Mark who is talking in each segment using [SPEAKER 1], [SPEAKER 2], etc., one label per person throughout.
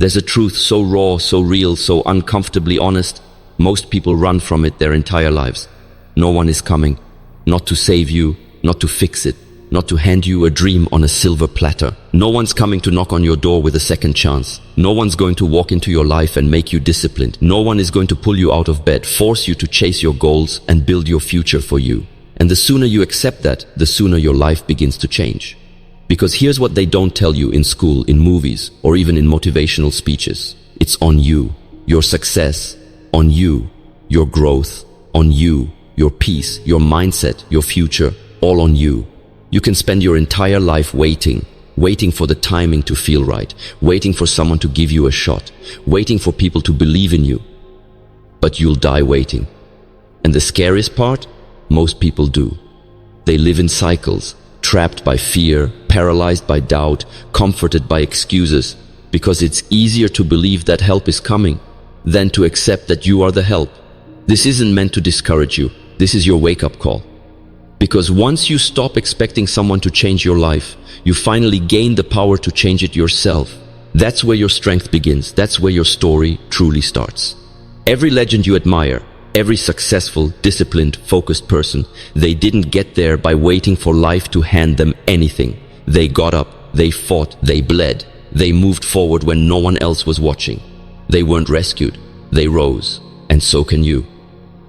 [SPEAKER 1] There's a truth so raw, so real, so uncomfortably honest, most people run from it their entire lives. No one is coming, not to save you, not to fix it, not to hand you a dream on a silver platter. No one's coming to knock on your door with a second chance. No one's going to walk into your life and make you disciplined. No one is going to pull you out of bed, force you to chase your goals and build your future for you. And the sooner you accept that, the sooner your life begins to change. Because here's what they don't tell you in school, in movies, or even in motivational speeches. It's on you, your success, on you, your growth, on you, your peace, your mindset, your future, all on you. You can spend your entire life waiting for the timing to feel right, waiting for someone to give you a shot, waiting for people to believe in you. But you'll die waiting. And the scariest part? Most people do. They live in cycles, trapped by fear, paralyzed by doubt, comforted by excuses, because it's easier to believe that help is coming than to accept that you are the help. This isn't meant to discourage you. This is your wake-up call. Because once you stop expecting someone to change your life, you finally gain the power to change it yourself. That's where your strength begins. That's where your story truly starts. Every legend you admire, every successful, disciplined, focused person, they didn't get there by waiting for life to hand them anything. They got up, they fought, they bled. They moved forward when no one else was watching. They weren't rescued, they rose. And so can you.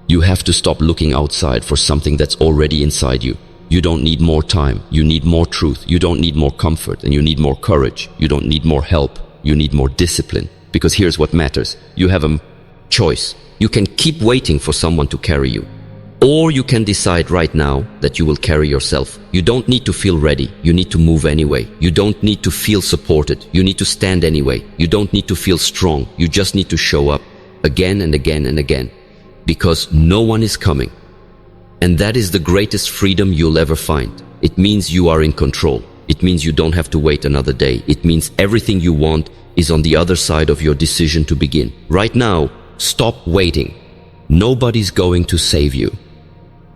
[SPEAKER 1] You have to stop looking outside for something that's already inside you. You don't need more time, you need more truth. You don't need more comfort, and you need more courage. You don't need more help, you need more discipline. Because here's what matters. You have a choice. You can keep waiting for someone to carry you. Or you can decide right now that you will carry yourself. You don't need to feel ready, you need to move anyway. You don't need to feel supported, you need to stand anyway. You don't need to feel strong, you just need to show up again and again and again. Because no one is coming. And that is the greatest freedom you'll ever find. It means you are in control. It means you don't have to wait another day. It means everything you want is on the other side of your decision to begin. Right now, stop waiting. Nobody's going to save you.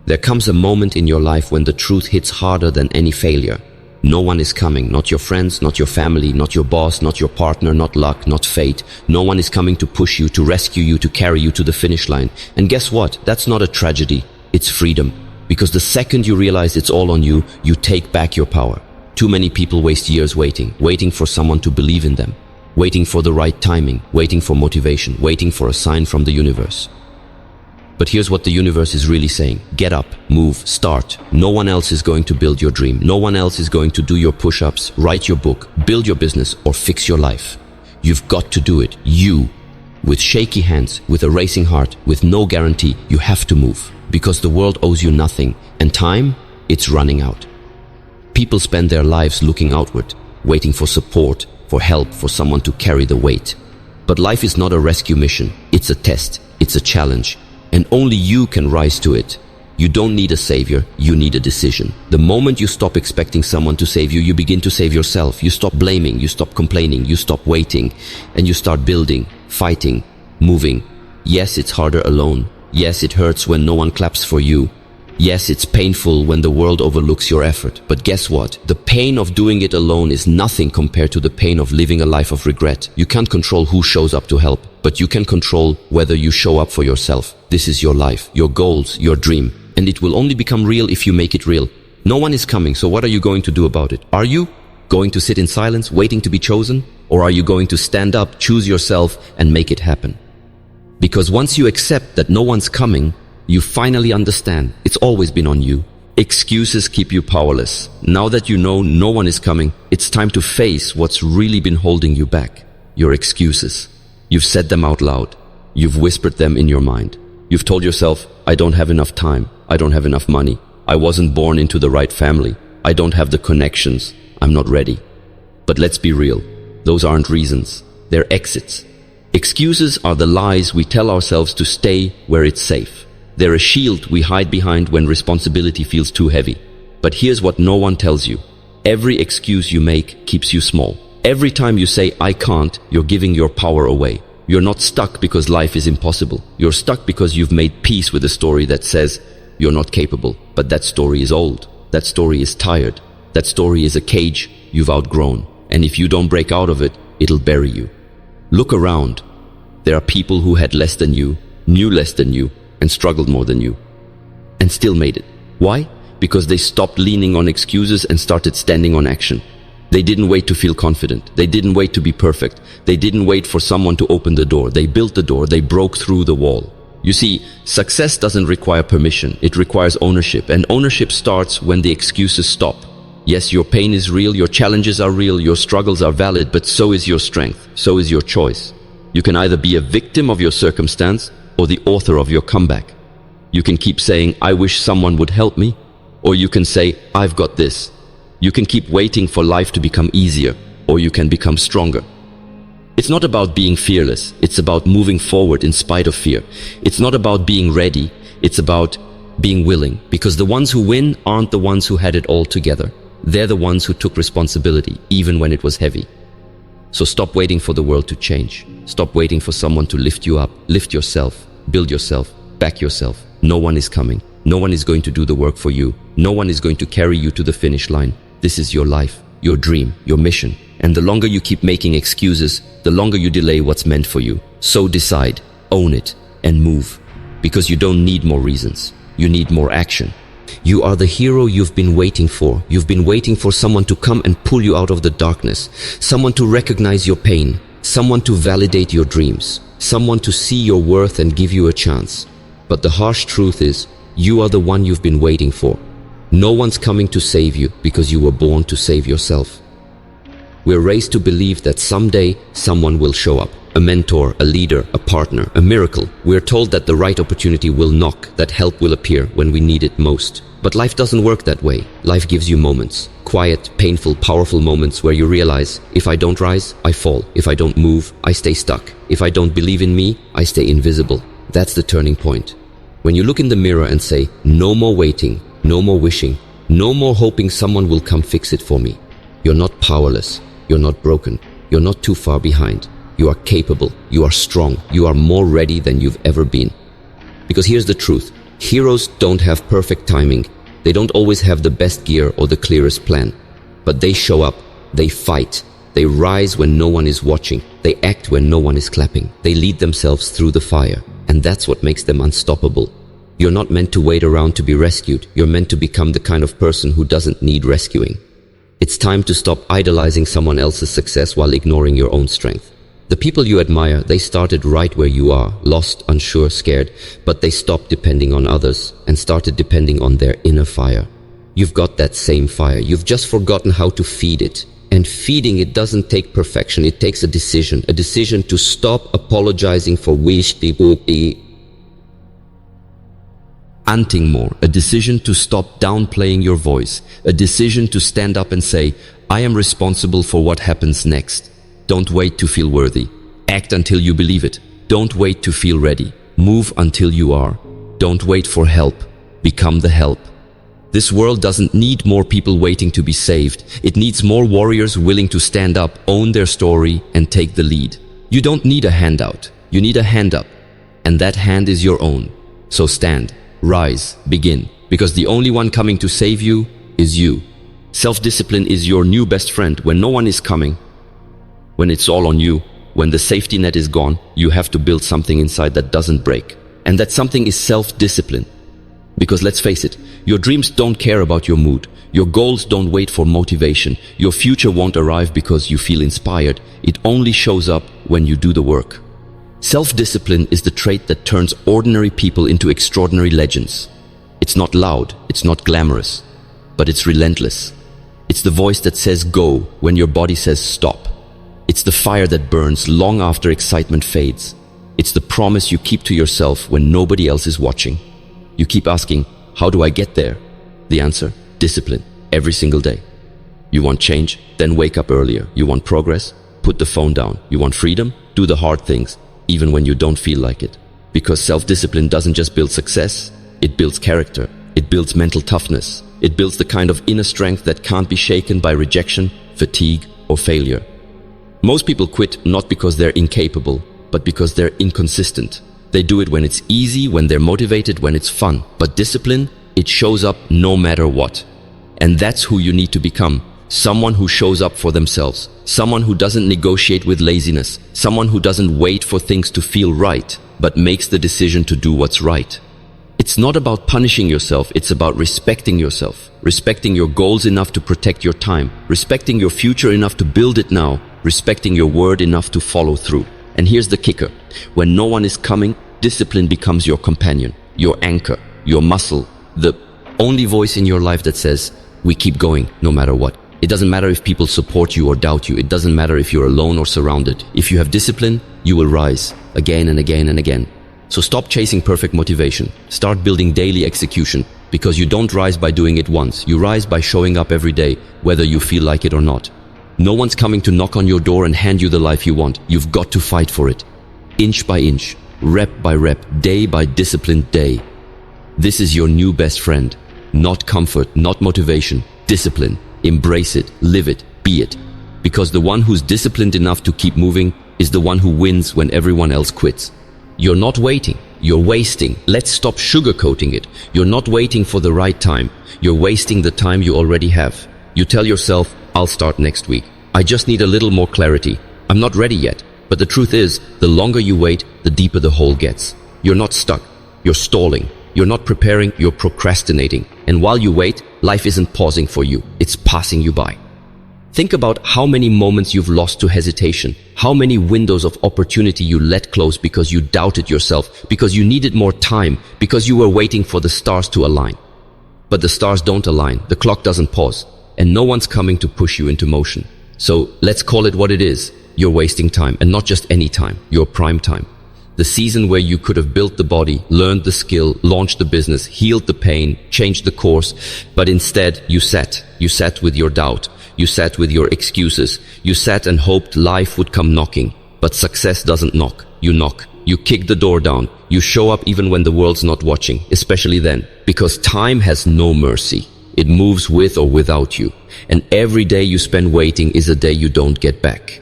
[SPEAKER 1] There comes a moment in your life when the truth hits harder than any failure. No one is coming, not your friends, not your family, not your boss, not your partner, not luck, not fate. No one is coming to push you, to rescue you, to carry you to the finish line. And guess what? That's not a tragedy, it's freedom. Because the second you realize it's all on you, you take back your power. Too many people waste years waiting for someone to believe in them, waiting for the right timing, waiting for motivation, waiting for a sign from the universe. But here's what the universe is really saying. Get up, move, start. No one else is going to build your dream. No one else is going to do your push-ups, write your book, build your business, or fix your life. You've got to do it. You. With shaky hands, with a racing heart, with no guarantee, you have to move. Because the world owes you nothing. And time, it's running out. People spend their lives looking outward, waiting for support, for help, for someone to carry the weight. But life is not a rescue mission. It's a test. It's a challenge. And only you can rise to it. You don't need a savior, you need a decision. The moment you stop expecting someone to save you, you begin to save yourself. You stop blaming, you stop complaining, you stop waiting, and you start building, fighting, moving. Yes, it's harder alone. Yes, it hurts when no one claps for you. Yes, it's painful when the world overlooks your effort. But guess what? The pain of doing it alone is nothing compared to the pain of living a life of regret. You can't control who shows up to help, but you can control whether you show up for yourself. This is your life, your goals, your dream. And it will only become real if you make it real. No one is coming, so what are you going to do about it? Are you going to sit in silence, waiting to be chosen? Or are you going to stand up, choose yourself, and make it happen? Because once you accept that no one's coming, you finally understand it's always been on you. Excuses keep you powerless. Now that you know no one is coming, it's time to face what's really been holding you back. Your excuses. You've said them out loud. You've whispered them in your mind. You've told yourself, I don't have enough time. I don't have enough money. I wasn't born into the right family. I don't have the connections. I'm not ready. But let's be real. Those aren't reasons. They're exits. Excuses are the lies we tell ourselves to stay where it's safe. They're a shield we hide behind when responsibility feels too heavy. But here's what no one tells you. Every excuse you make keeps you small. Every time you say, I can't, you're giving your power away. You're not stuck because life is impossible. You're stuck because you've made peace with a story that says you're not capable. But that story is old. That story is tired. That story is a cage you've outgrown. And if you don't break out of it, it'll bury you. Look around. There are people who had less than you, knew less than you, and struggled more than you, and still made it. Why? Because they stopped leaning on excuses and started standing on action. They didn't wait to feel confident. They didn't wait to be perfect. They didn't wait for someone to open the door. They built the door. They broke through the wall. You see, success doesn't require permission. It requires ownership. And ownership starts when the excuses stop. Yes, your pain is real. Your challenges are real. Your struggles are valid. But so is your strength. So is your choice. You can either be a victim of your circumstance or the author of your comeback. You can keep saying, I wish someone would help me. Or you can say, I've got this. You can keep waiting for life to become easier, or you can become stronger. It's not about being fearless. It's about moving forward in spite of fear. It's not about being ready. It's about being willing, because the ones who win aren't the ones who had it all together. They're the ones who took responsibility, even when it was heavy. So stop waiting for the world to change. Stop waiting for someone to lift you up. Lift yourself, build yourself, back yourself. No one is coming. No one is going to do the work for you. No one is going to carry you to the finish line. This is your life, your dream, your mission. And the longer you keep making excuses, the longer you delay what's meant for you. So decide, own it, and move. Because you don't need more reasons. You need more action. You are the hero you've been waiting for. You've been waiting for someone to come and pull you out of the darkness. Someone to recognize your pain. Someone to validate your dreams. Someone to see your worth and give you a chance. But the harsh truth is, you are the one you've been waiting for. No one's coming to save you because you were born to save yourself. We're raised to believe that someday someone will show up. A mentor, a leader, a partner, a miracle. We're told that the right opportunity will knock, that help will appear when we need it most. But life doesn't work that way. Life gives you moments. Quiet, painful, powerful moments where you realize, if I don't rise, I fall. If I don't move, I stay stuck. If I don't believe in me, I stay invisible. That's the turning point. When you look in the mirror and say, no more waiting, no more wishing, no more hoping someone will come fix it for me. You're not powerless. You're not broken. You're not too far behind. You are capable. You are strong. You are more ready than you've ever been. Because here's the truth. Heroes don't have perfect timing. They don't always have the best gear or the clearest plan. But they show up. They fight. They rise when no one is watching. They act when no one is clapping. They lead themselves through the fire. And that's what makes them unstoppable. You're not meant to wait around to be rescued. You're meant to become the kind of person who doesn't need rescuing. It's time to stop idolizing someone else's success while ignoring your own strength. The people you admire, they started right where you are, lost, unsure, scared, but they stopped depending on others and started depending on their inner fire. You've got that same fire. You've just forgotten how to feed it. And feeding it doesn't take perfection. It takes a decision to stop apologizing for anting more, a decision to stop downplaying your voice, a decision to stand up and say, I am responsible for what happens next. Don't wait to feel worthy. Act until you believe it. Don't wait to feel ready. Move until you are. Don't wait for help. Become the help. This world doesn't need more people waiting to be saved. It needs more warriors willing to stand up, own their story, and take the lead. You don't need a handout. You need a hand up. And that hand is your own. So stand. Rise, begin, because the only one coming to save you is you. Self-discipline is your new best friend when no one is coming. When it's all on you, when the safety net is gone, you have to build something inside that doesn't break. And that something is self-discipline. Because let's face it, your dreams don't care about your mood. Your goals don't wait for motivation. Your future won't arrive because you feel inspired. It only shows up when you do the work. Self-discipline is the trait that turns ordinary people into extraordinary legends. It's not loud, it's not glamorous, but it's relentless. It's the voice that says go when your body says stop. It's the fire that burns long after excitement fades. It's the promise you keep to yourself when nobody else is watching. You keep asking, how do I get there? The answer, discipline, every single day. You want change? Then wake up earlier. You want progress? Put the phone down. You want freedom? Do the hard things, even when you don't feel like it. Because self-discipline doesn't just build success, it builds character. It builds mental toughness. It builds the kind of inner strength that can't be shaken by rejection, fatigue, or failure. Most people quit not because they're incapable, but because they're inconsistent. They do it when it's easy, when they're motivated, when it's fun. But discipline, it shows up no matter what. And that's who you need to become. Someone who shows up for themselves. Someone who doesn't negotiate with laziness. Someone who doesn't wait for things to feel right, but makes the decision to do what's right. It's not about punishing yourself, it's about respecting yourself. Respecting your goals enough to protect your time. Respecting your future enough to build it now. Respecting your word enough to follow through. And here's the kicker. When no one is coming, discipline becomes your companion, your anchor, your muscle, the only voice in your life that says, we keep going no matter what. It doesn't matter if people support you or doubt you. It doesn't matter if you're alone or surrounded. If you have discipline, you will rise again and again and again. So stop chasing perfect motivation. Start building daily execution, because you don't rise by doing it once. You rise by showing up every day, whether you feel like it or not. No one's coming to knock on your door and hand you the life you want. You've got to fight for it. Inch by inch, rep by rep, day by disciplined day. This is your new best friend. Not comfort, not motivation, discipline. Embrace it, live it, be it. Because the one who's disciplined enough to keep moving is the one who wins when everyone else quits. You're not waiting, you're wasting. Let's stop sugarcoating it. You're not waiting for the right time. You're wasting the time you already have. You tell yourself, I'll start next week. I just need a little more clarity. I'm not ready yet. But the truth is, the longer you wait, the deeper the hole gets. You're not stuck, you're stalling. You're not preparing, you're procrastinating. And while you wait, life isn't pausing for you, it's passing you by. Think about how many moments you've lost to hesitation, how many windows of opportunity you let close because you doubted yourself, because you needed more time, because you were waiting for the stars to align. But the stars don't align, the clock doesn't pause, and no one's coming to push you into motion. So let's call it what it is. You're wasting time, and not just any time, your prime time. The season where you could have built the body, learned the skill, launched the business, healed the pain, changed the course, but instead you sat. You sat with your doubt. You sat with your excuses. You sat and hoped life would come knocking. But success doesn't knock. You knock. You kick the door down. You show up even when the world's not watching, especially then. Because time has no mercy. It moves with or without you. And every day you spend waiting is a day you don't get back.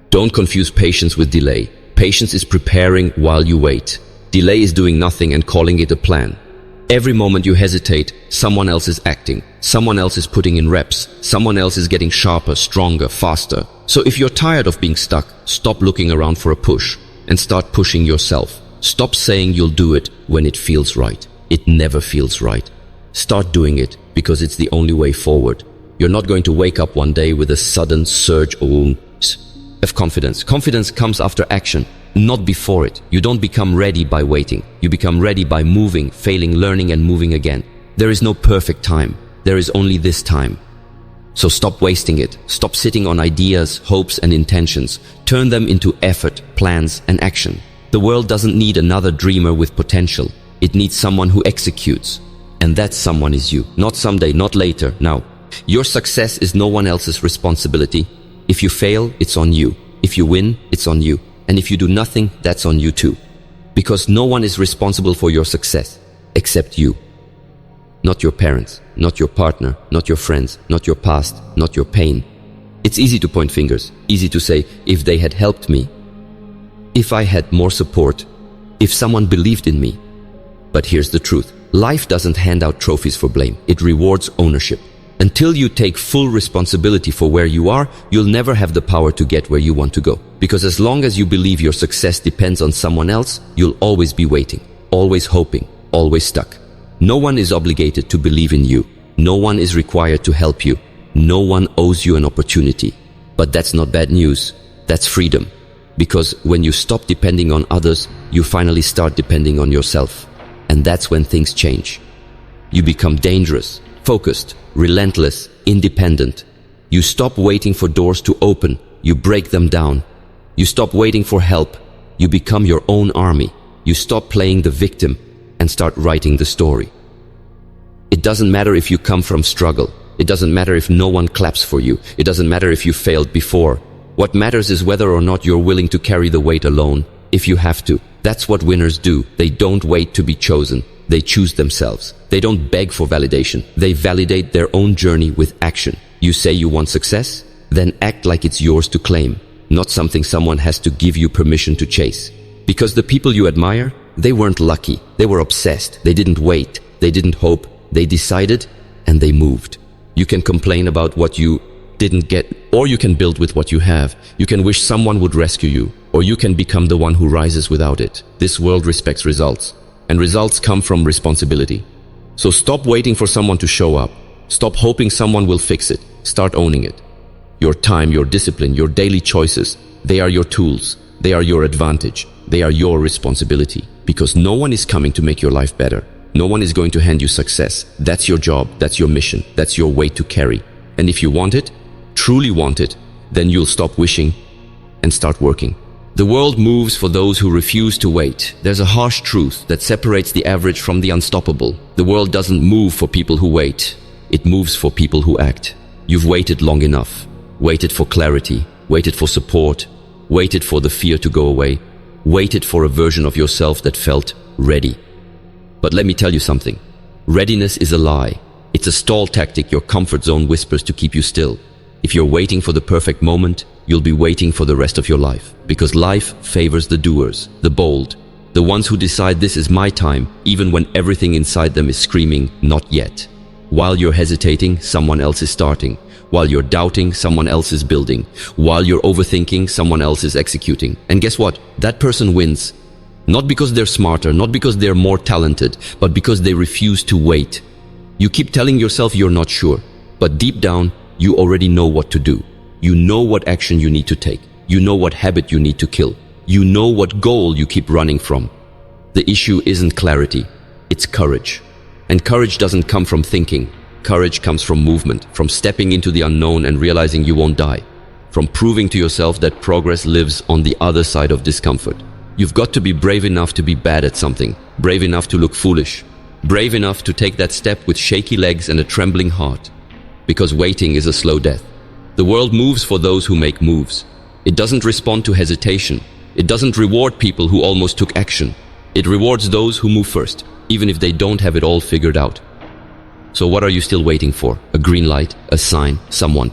[SPEAKER 1] Don't confuse patience with delay. Patience is preparing while you wait. Delay is doing nothing and calling it a plan. Every moment you hesitate, someone else is acting. Someone else is putting in reps. Someone else is getting sharper, stronger, faster. So if you're tired of being stuck, stop looking around for a push and start pushing yourself. Stop saying you'll do it when it feels right. It never feels right. Start doing it because it's the only way forward. You're not going to wake up one day with a sudden surge of confidence. Confidence comes after action, not before it. You don't become ready by waiting. You become ready by moving, failing, learning, and moving again. There is no perfect time. There is only this time. So stop wasting it. Stop sitting on ideas, hopes, and intentions. Turn them into effort, plans, and action. The world doesn't need another dreamer with potential. It needs someone who executes. And that someone is you. Not someday, not later, now. Your success is no one else's responsibility. If you fail, it's on you. If you win, it's on you. And if you do nothing, that's on you too. Because no one is responsible for your success, except you. Not your parents, not your partner, not your friends, not your past, not your pain. It's easy to point fingers, easy to say, if they had helped me, if I had more support, if someone believed in me. But here's the truth. Life doesn't hand out trophies for blame. It rewards ownership. Until you take full responsibility for where you are, you'll never have the power to get where you want to go. Because as long as you believe your success depends on someone else, you'll always be waiting, always hoping, always stuck. No one is obligated to believe in you. No one is required to help you. No one owes you an opportunity. But that's not bad news. That's freedom. Because when you stop depending on others, you finally start depending on yourself. And that's when things change. You become dangerous, focused, relentless, independent. You stop waiting for doors to open. You break them down. You stop waiting for help. You become your own army. You stop playing the victim and start writing the story. It doesn't matter if you come from struggle. It doesn't matter if no one claps for you. It doesn't matter if you failed before. What matters is whether or not you're willing to carry the weight alone, if you have to. That's what winners do. They don't wait to be chosen. They choose themselves. They don't beg for validation. They validate their own journey with action. You say you want success? Then act like it's yours to claim, not something someone has to give you permission to chase. Because the people you admire, they weren't lucky. They were obsessed. They didn't wait. They didn't hope. They decided and they moved. You can complain about what you didn't get. Or you can build with what you have. You can wish someone would rescue you, or you can become the one who rises without it. This world respects results, and results come from responsibility. So stop waiting for someone to show up. Stop hoping someone will fix it. Start owning it. Your time, your discipline, your daily choices, they are your tools. They are your advantage. They are your responsibility. Because no one is coming to make your life better. No one is going to hand you success. That's your job. That's your mission. That's your weight to carry. And if you want it, truly want it, then you'll stop wishing and start working. The world moves for those who refuse to wait. There's a harsh truth that separates the average from the unstoppable. The world doesn't move for people who wait. It moves for people who act. You've waited long enough. Waited for clarity. Waited for support. Waited for the fear to go away. Waited for a version of yourself that felt ready. But let me tell you something. Readiness is a lie. It's a stall tactic your comfort zone whispers to keep you still. If you're waiting for the perfect moment, you'll be waiting for the rest of your life. Because life favors the doers, the bold, the ones who decide this is my time, even when everything inside them is screaming, not yet. While you're hesitating, someone else is starting. While you're doubting, someone else is building. While you're overthinking, someone else is executing. And guess what? That person wins. Not because they're smarter, not because they're more talented, but because they refuse to wait. You keep telling yourself you're not sure, but deep down, you already know what to do. You know what action you need to take. You know what habit you need to kill. You know what goal you keep running from. The issue isn't clarity, it's courage. And courage doesn't come from thinking. Courage comes from movement, from stepping into the unknown and realizing you won't die, from proving to yourself that progress lives on the other side of discomfort. You've got to be brave enough to be bad at something, brave enough to look foolish, brave enough to take that step with shaky legs and a trembling heart. Because waiting is a slow death. The world moves for those who make moves. It doesn't respond to hesitation. It doesn't reward people who almost took action. It rewards those who move first, even if they don't have it all figured out. So what are you still waiting for? A green light, a sign, someone?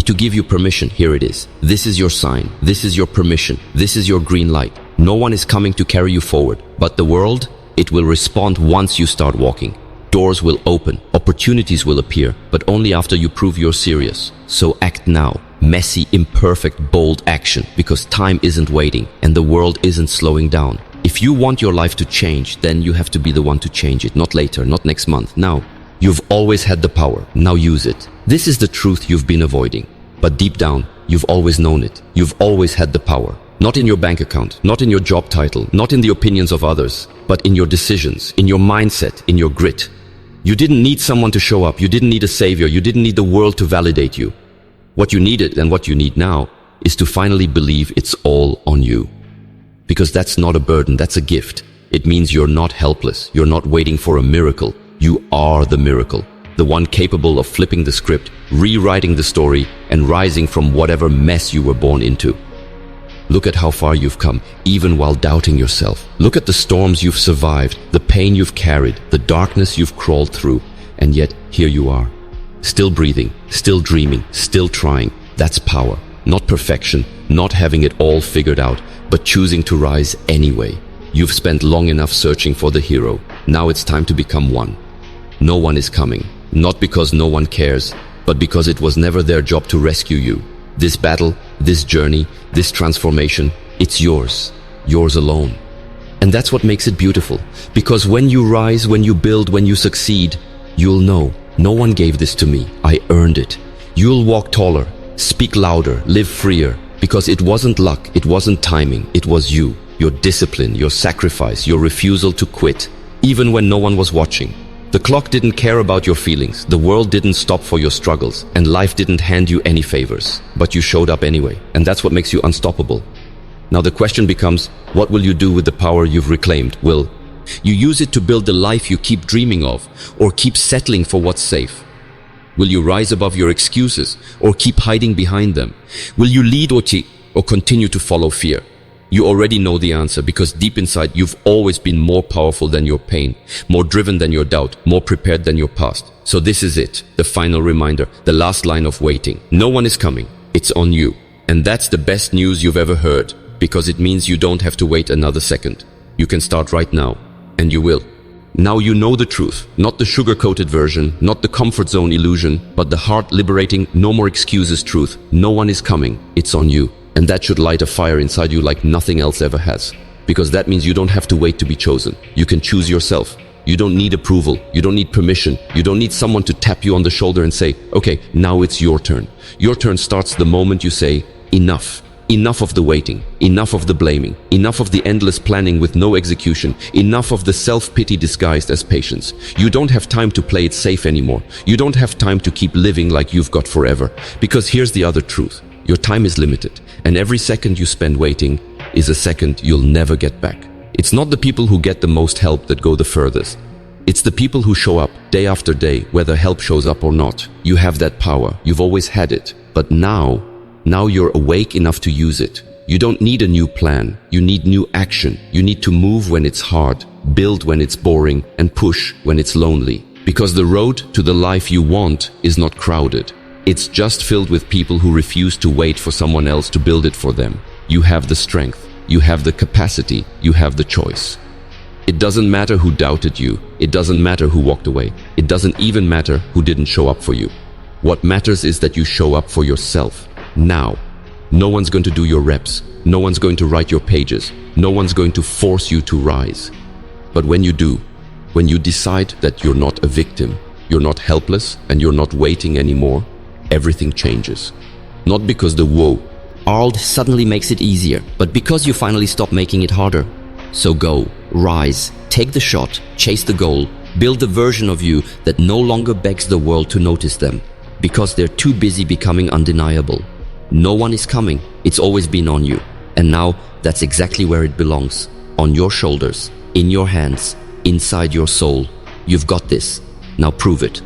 [SPEAKER 1] To give you permission, here it is. This is your sign. This is your permission. This is your green light. No one is coming to carry you forward. But the world, it will respond once you start walking. Doors will open. Opportunities will appear. But only after you prove you're serious. So act now. Messy, imperfect, bold action. Because time isn't waiting. And the world isn't slowing down. If you want your life to change, then you have to be the one to change it. Not later, not next month. Now. You've always had the power. Now use it. This is the truth you've been avoiding. But deep down, you've always known it. You've always had the power. Not in your bank account, not in your job title, not in the opinions of others, but in your decisions, in your mindset, in your grit. You didn't need someone to show up. You didn't need a savior. You didn't need the world to validate you. What you needed and what you need now is to finally believe it's all on you. Because that's not a burden, that's a gift. It means you're not helpless. You're not waiting for a miracle. You are the miracle, the one capable of flipping the script, rewriting the story, and rising from whatever mess you were born into. Look at how far you've come, even while doubting yourself. Look at the storms you've survived, the pain you've carried, the darkness you've crawled through, and yet here you are. Still breathing, still dreaming, still trying. That's power. Not perfection, not having it all figured out, but choosing to rise anyway. You've spent long enough searching for the hero. Now it's time to become one. No one is coming, not because no one cares, but because it was never their job to rescue you. This battle, this journey, this transformation, it's yours, yours alone. And that's what makes it beautiful, because when you rise, when you build, when you succeed, you'll know, no one gave this to me, I earned it. You'll walk taller, speak louder, live freer, because it wasn't luck, it wasn't timing, it was you, your discipline, your sacrifice, your refusal to quit, even when no one was watching. The clock didn't care about your feelings, the world didn't stop for your struggles, and life didn't hand you any favors. But you showed up anyway, and that's what makes you unstoppable. Now the question becomes, what will you do with the power you've reclaimed? Will you use it to build the life you keep dreaming of, or keep settling for what's safe? Will you rise above your excuses, or keep hiding behind them? Will you lead or continue to follow fear? You already know the answer, because deep inside you've always been more powerful than your pain, more driven than your doubt, more prepared than your past. So this is it, the final reminder, the last line of waiting. No one is coming, it's on you. And that's the best news you've ever heard, because it means you don't have to wait another second. You can start right now, and you will. Now you know the truth, not the sugar-coated version, not the comfort zone illusion, but the heart-liberating, no more excuses truth. No one is coming, it's on you. And that should light a fire inside you like nothing else ever has. Because that means you don't have to wait to be chosen. You can choose yourself. You don't need approval. You don't need permission. You don't need someone to tap you on the shoulder and say, okay, now it's your turn. Your turn starts the moment you say, enough. Enough of the waiting, enough of the blaming, enough of the endless planning with no execution, enough of the self-pity disguised as patience. You don't have time to play it safe anymore. You don't have time to keep living like you've got forever. Because here's the other truth. Your time is limited, and every second you spend waiting is a second you'll never get back. It's not the people who get the most help that go the furthest. It's the people who show up day after day, whether help shows up or not. You have that power. You've always had it. But now you're awake enough to use it. You don't need a new plan. You need new action. You need to move when it's hard, build when it's boring, and push when it's lonely. Because the road to the life you want is not crowded. It's just filled with people who refuse to wait for someone else to build it for them. You have the strength. You have the capacity. You have the choice. It doesn't matter who doubted you. It doesn't matter who walked away. It doesn't even matter who didn't show up for you. What matters is that you show up for yourself. Now. No one's going to do your reps. No one's going to write your pages. No one's going to force you to rise. But when you do, when you decide that you're not a victim, you're not helpless, and you're not waiting anymore, everything changes. Not because the whoa
[SPEAKER 2] Ald suddenly makes it easier, but because you finally stop making it harder. So go, rise, take the shot, chase the goal, build the version of you that no longer begs the world to notice them, because they're too busy becoming undeniable. No one is coming, it's always been on you. And now, that's exactly where it belongs. On your shoulders, in your hands, inside your soul. You've got this. Now prove it.